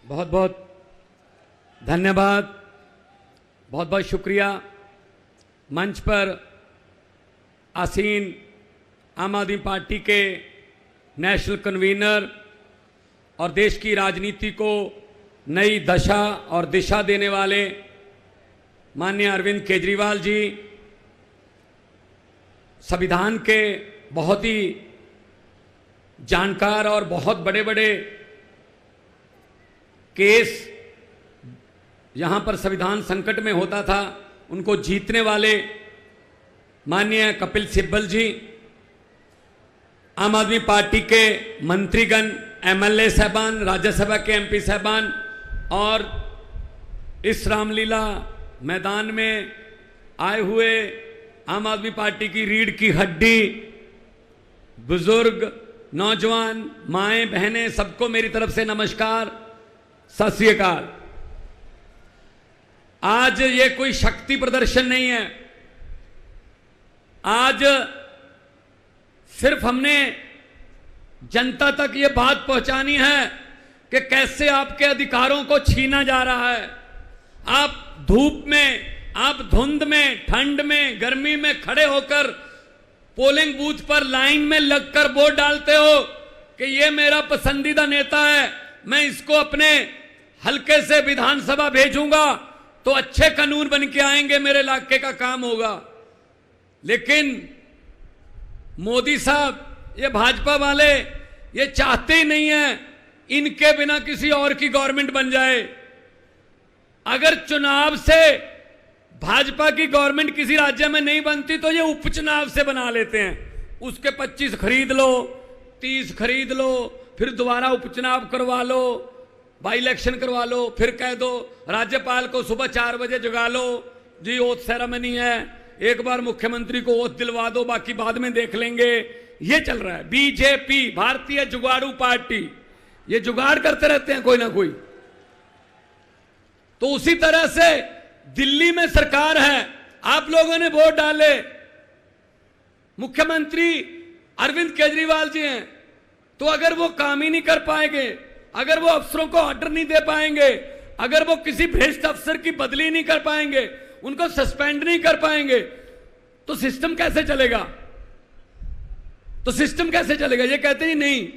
बहुत बहुत धन्यवाद, बहुत बहुत शुक्रिया। मंच पर आसीन आम आदमी पार्टी के नेशनल कन्वीनर और देश की राजनीति को नई दशा और दिशा देने वाले माननीय अरविंद केजरीवाल जी, संविधान के बहुत ही जानकार और बहुत बड़े बड़े केस यहाँ पर संविधान संकट में होता था उनको जीतने वाले माननीय कपिल सिब्बल जी, आम आदमी पार्टी के मंत्रीगण, एमएलए साहबान, राज्यसभा के एमपी साहबान और इस रामलीला मैदान में आए हुए आम आदमी पार्टी की रीढ़ की हड्डी, बुजुर्ग, नौजवान, माएं, बहनें, सबको मेरी तरफ से नमस्कार, सत श्री अकाल। आज ये कोई शक्ति प्रदर्शन नहीं है। आज सिर्फ हमने जनता तक ये बात पहुंचानी है कि कैसे आपके अधिकारों को छीना जा रहा है। आप धूप में, आप धुंध में, ठंड में, गर्मी में खड़े होकर पोलिंग बूथ पर लाइन में लगकर वोट डालते हो कि ये मेरा पसंदीदा नेता है, मैं इसको अपने हल्के से विधानसभा भेजूंगा तो अच्छे कानून बन के आएंगे, मेरे इलाके का काम होगा। लेकिन मोदी साहब, ये भाजपा वाले, ये चाहते ही नहीं है इनके बिना किसी और की गवर्नमेंट बन जाए। अगर चुनाव से भाजपा की गवर्नमेंट किसी राज्य में नहीं बनती तो ये उपचुनाव से बना लेते हैं। उसके 25 खरीद लो, 30 खरीद लो, फिर दोबारा उपचुनाव करवा लो, बाई इलेक्शन करवा लो, फिर कह दो राज्यपाल को सुबह 4 बजे जगा लो, जी ओथ सेरेमनी है, एक बार मुख्यमंत्री को ओथ दिलवा दो, बाकी बाद में देख लेंगे। ये चल रहा है। बीजेपी, भारतीय जुगाड़ू पार्टी, ये जुगाड़ करते रहते हैं कोई ना कोई। तो उसी तरह से दिल्ली में सरकार है, आप लोगों ने वोट डाले, मुख्यमंत्री अरविंद केजरीवाल जी हैं, तो अगर वो काम ही नहीं कर पाएंगे, अगर वो अफसरों को ऑर्डर नहीं दे पाएंगे, अगर वो किसी भ्रष्ट अफसर की बदली नहीं कर पाएंगे, उनको सस्पेंड नहीं कर पाएंगे, तो सिस्टम कैसे चलेगा? तो सिस्टम कैसे चलेगा? ये कहते हैं नहीं,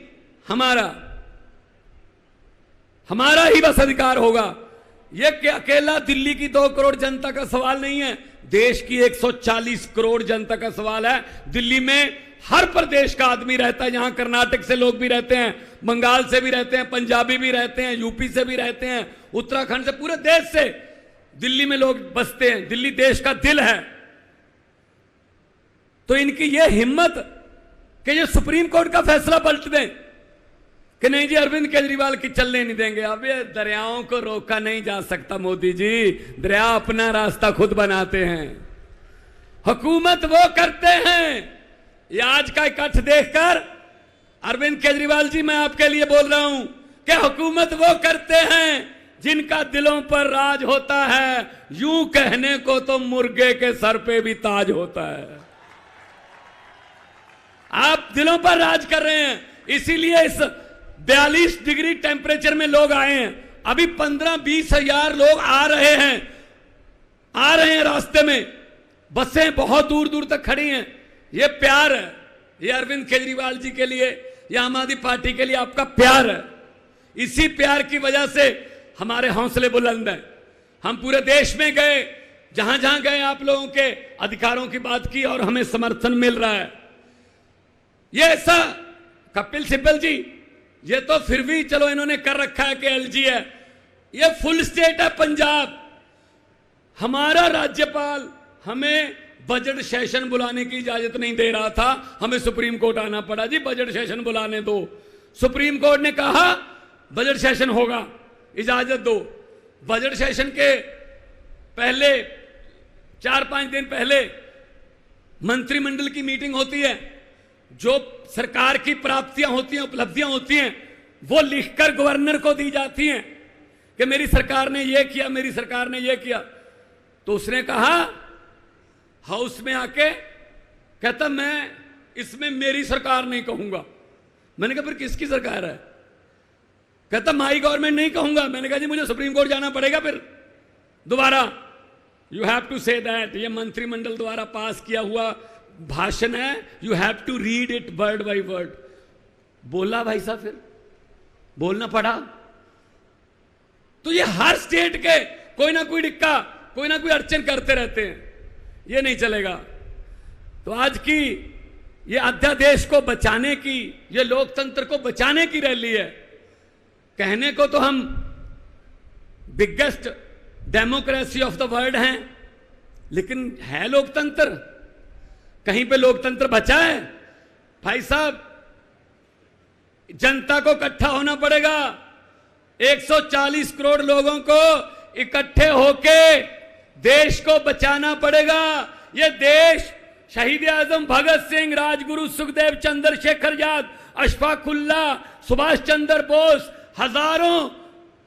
हमारा ही बस अधिकार होगा। ये अकेला दिल्ली की 2 करोड़ जनता का सवाल नहीं है, देश की 140 करोड़ जनता का सवाल है। दिल्ली में हर प्रदेश का आदमी रहता है, यहां कर्नाटक से लोग भी रहते हैं, बंगाल से भी रहते हैं, पंजाबी भी रहते हैं, यूपी से भी रहते हैं, उत्तराखंड से, पूरे देश से दिल्ली में लोग बसते हैं। दिल्ली देश का दिल है। तो इनकी ये हिम्मत कि ये सुप्रीम कोर्ट का फैसला पलट दें कि नहीं जी अरविंद केजरीवाल की चलने नहीं देंगे। अब ये दरियाओं को रोका नहीं जा सकता मोदी जी, दरिया अपना रास्ता खुद बनाते हैं, हुकूमत वो करते हैं। ये आज का इकट्ठ देखकर अरविंद केजरीवाल जी, मैं आपके लिए बोल रहा हूं कि हुकूमत वो करते हैं जिनका दिलों पर राज होता है। यूं कहने को तो मुर्गे के सर पे भी ताज होता है। आप दिलों पर राज कर रहे हैं, इसीलिए इस 42 डिग्री टेम्परेचर में लोग आए हैं। अभी 15-20 हजार लोग आ रहे हैं रास्ते में, बसें बहुत दूर दूर तक खड़ी हैं। ये प्यार है, ये अरविंद केजरीवाल जी के लिए, ये आम आदमी पार्टी के लिए आपका प्यार है। इसी प्यार की वजह से हमारे हौसले बुलंद हैं। हम पूरे देश में गए, जहां जहां गए आप लोगों के अधिकारों की बात की और हमें समर्थन मिल रहा है। ये ऐसा कपिल सिब्बल जी, ये तो फिर भी चलो इन्होंने कर रखा है कि एलजी है, ये फुल स्टेट है पंजाब। हमारा राज्यपाल हमें बजट सेशन बुलाने की इजाजत नहीं दे रहा था, हमें सुप्रीम कोर्ट आना पड़ा, जी बजट सेशन बुलाने दो। सुप्रीम कोर्ट ने कहा बजट सेशन होगा, इजाजत दो। बजट सेशन के पहले 4-5 दिन पहले मंत्रिमंडल की मीटिंग होती है, जो सरकार की प्राप्तियां होती हैं, उपलब्धियां होती हैं, वो लिखकर गवर्नर को दी जाती हैं कि मेरी सरकार ने ये किया, मेरी सरकार ने ये किया। तो उसने कहा हाउस में आके, कहता मैं इसमें मेरी सरकार नहीं कहूंगा। मैंने कहा फिर किसकी सरकार है? कहता माई गवर्नमेंट नहीं कहूंगा। मैंने कहा जी मुझे सुप्रीम कोर्ट जाना पड़ेगा फिर दोबारा। You have to say that, ये मंत्रिमंडल द्वारा पास किया हुआ भाषण है, you have to read it word by word. बोला भाई साहब, फिर बोलना पड़ा। तो ये हर स्टेट के कोई ना कोई डिक्का, कोई ना कोई अड़चन करते रहते हैं, ये नहीं चलेगा। तो आज की ये अध्यादेश को बचाने की, ये लोकतंत्र को बचाने की रैली है। कहने को तो हम biggest democracy of the world हैं, लेकिन है लोकतंत्र? कहीं पे लोकतंत्र बचा है? भाई साहब, जनता को इकट्ठा होना पड़ेगा। 140 करोड़ लोगों को इकट्ठे होके देश को बचाना पड़ेगा। ये देश शहीद आजम भगत सिंह, राजगुरु सुखदेव, चंद्रशेखर आजाद, अशफाक उल्लाह, सुभाष चंद्र बोस,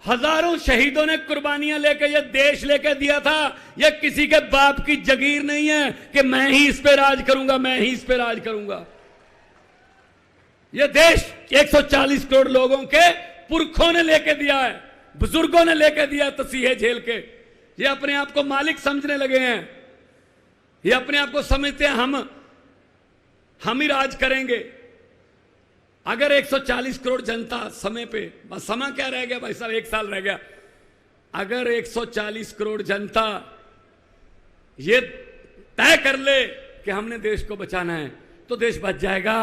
हजारों शहीदों ने कुर्बानियां लेके ये देश लेके दिया था। ये किसी के बाप की जगीर नहीं है कि मैं ही इस पे राज करूंगा, मैं ही इस पे राज करूंगा। ये देश 140 करोड़ लोगों के पुरखों ने लेके दिया है, बुजुर्गों ने लेके दिया तसीहे झेल के। ये अपने आप को मालिक समझने लगे हैं, ये अपने आप को समझते हैं हम ही राज करेंगे। अगर 140 करोड़ जनता समय पे, बस समय क्या रह गया भाई साहब, 1 साल रह गया। अगर 140 करोड़ जनता ये तय कर ले कि हमने देश को बचाना है तो देश बच जाएगा।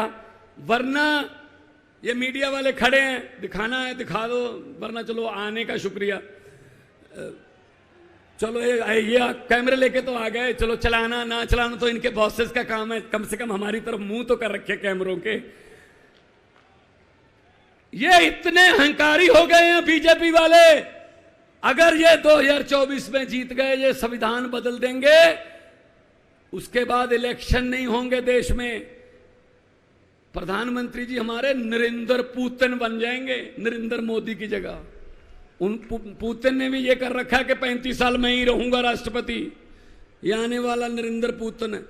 वरना ये मीडिया वाले खड़े हैं, दिखाना है दिखा दो, वरना चलो आने का शुक्रिया, चलो ये कैमरे लेके तो आ गए, चलो चलाना ना चलाना तो इनके बॉसेस का काम है, कम से कम हमारी तरफ मुंह तो कर रखे कैमरों के। ये इतने अहंकारी हो गए हैं बीजेपी वाले। अगर ये 2024 में जीत गए, ये संविधान बदल देंगे, उसके बाद इलेक्शन नहीं होंगे देश में, प्रधानमंत्री जी हमारे नरेंद्र पुतिन बन जाएंगे, नरेंद्र मोदी की जगह। उन पुतिन ने भी ये कर रखा है कि 35 साल में ही रहूंगा राष्ट्रपति। ये आने वाला नरेंद्र पुतिन है।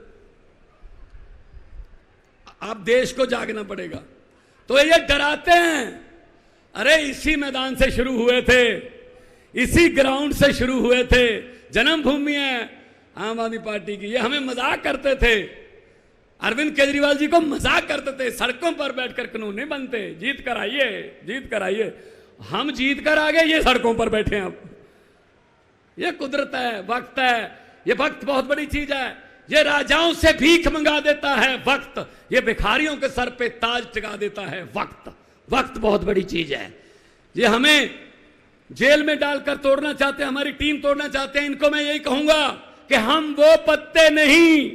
आप देश को जागना पड़ेगा। तो ये डराते हैं, अरे इसी मैदान से शुरू हुए थे, इसी ग्राउंड से शुरू हुए थे, जन्मभूमि है आम आदमी पार्टी की। ये हमें मजाक करते थे, अरविंद केजरीवाल जी को मजाक करते थे, सड़कों पर बैठकर कानून नहीं बनते, जीत कर आइए, जीत कर आइए। हम जीत कर आ गए, ये सड़कों पर बैठे हैं। अब ये कुदरत है, वक्त है। ये वक्त बहुत बड़ी चीज है। ये राजाओं से भीख मंगा देता है वक्त, ये भिखारियों के सर पे ताज टिका देता है वक्त। वक्त बहुत बड़ी चीज है। ये हमें जेल में डालकर तोड़ना चाहते हैं, हमारी टीम तोड़ना चाहते हैं। इनको मैं यही कहूंगा कि हम वो पत्ते नहीं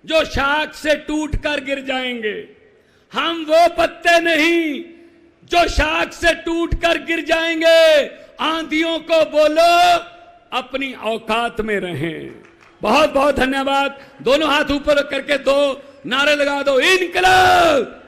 जो शाख से टूटकर गिर जाएंगे, हम वो पत्ते नहीं जो शाख से टूटकर गिर जाएंगे। आंधियों को बोलो अपनी औकात में रहें। बहुत बहुत धन्यवाद। दोनों हाथ ऊपर करके दो नारे लगा दो, इनकलाब